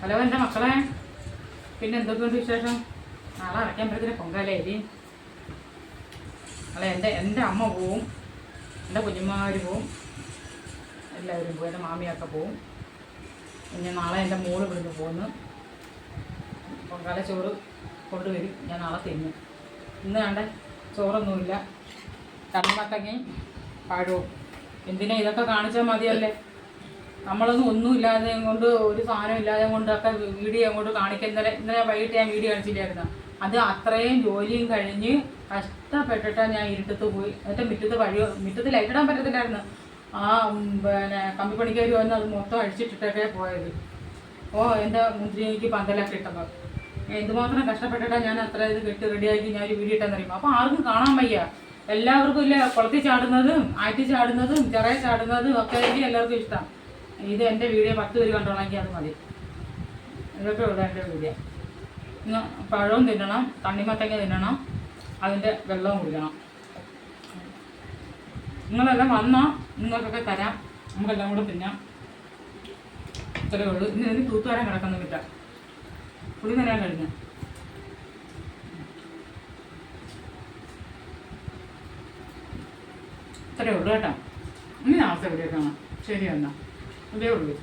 Hello എൻ്റെ മക്കളെ, പിന്നെ എന്തൊക്കെയുണ്ട് വിശേഷം? നാളെ അടയ്ക്കുമ്പോഴത്തേന് പൊങ്കാലയില്ലേ? അല്ല, എൻ്റെ അമ്മ പോവും, എൻ്റെ കുഞ്ഞുമാർ പോവും, എല്ലാവരും പോവും, എൻ്റെ മാമിയൊക്കെ പോവും. പിന്നെ നാളെ എൻ്റെ മോള് ഇവിടുന്ന് പോകുന്നു. പൊങ്കാല ചോറ് കൊണ്ടുവരും, ഞാൻ നാളെ തിന്നും. ഇന്ന് കണ്ട ചോറൊന്നുമില്ല, കണ്ണത്തങ്ങയും പഴവും. എന്തിനാ ഇതൊക്കെ കാണിച്ചാൽ മതിയല്ലേ? നമ്മളൊന്നും ഒന്നുമില്ലാതെ കൊണ്ട്, ഒരു സാധനം ഇല്ലാതെ കൊണ്ടൊക്കെ വീഡിയോ അങ്ങോട്ട് കാണിക്കാൻ. ഇന്നലെ വൈകിട്ട് ഞാൻ വീഡിയോ കാണിച്ചില്ലായിരുന്നു. അത് അത്രയും ജോലിയും കഴിഞ്ഞ് കഷ്ടപ്പെട്ടിട്ടാണ് ഞാൻ ഇരുട്ടത്ത് പോയി. എന്നിട്ട് മുറ്റത്ത് ലൈറ്റിടാൻ പറ്റത്തില്ലായിരുന്നു. ആ പിന്നെ കമ്പിപ്പണിക്കാർ വന്ന് അത് മൊത്തം അഴിച്ചിട്ടിട്ടൊക്കെ പോയത്. എൻ്റെ മുന്തിരിക്ക് പന്തലൊക്കെ ഇട്ടപ്പോൾ എന്തുമാത്രം കഷ്ടപ്പെട്ടിട്ടാണ് ഞാൻ അത്ര ഇത് കെട്ട് റെഡിയാക്കി ഞാൻ ഒരു വീഡിയോ ഇട്ടെന്ന് അറിയുമ്പോൾ. അപ്പോൾ ആർക്കും കാണാൻ വയ്യ. എല്ലാവർക്കും ഇല്ല കുളത്തിൽ ചാടുന്നതും ആറ്റി ചാടുന്നതും ചെറിയ ചാടുന്നതും ഒക്കെ എനിക്ക് എല്ലാവർക്കും ഇഷ്ടം. ഇത് എൻ്റെ വീഡിയോ 10 പേര് കണ്ടോളെങ്കിൽ അത് മതി. ഇതൊക്കെ ഉള്ള എൻ്റെ വീഡിയോ. ഇന്ന് പഴവും തിന്നണം, തണ്ണിമത്തങ്ങ തിന്നണം, അതിൻ്റെ വെള്ളവും കുടിക്കണം. നിങ്ങളെല്ലാം വന്നാൽ നിങ്ങൾക്കൊക്കെ തരാം, നമുക്കെല്ലാം കൂടെ തിന്നാം. ഇത്രയേ ഉള്ളൂ. ഇന്ന് എനിക്ക് തൂത്തുവരാൻ കിടക്കുന്നില്ല, കുളി തരാൻ കഴിഞ്ഞു. ഇത്രയേ ഉള്ളൂ കേട്ടോ. ഇനി നാളത്തെ വീഡിയോ കാണാം. ശരി എന്നാ, ഇതേ ഉള്ളൂ.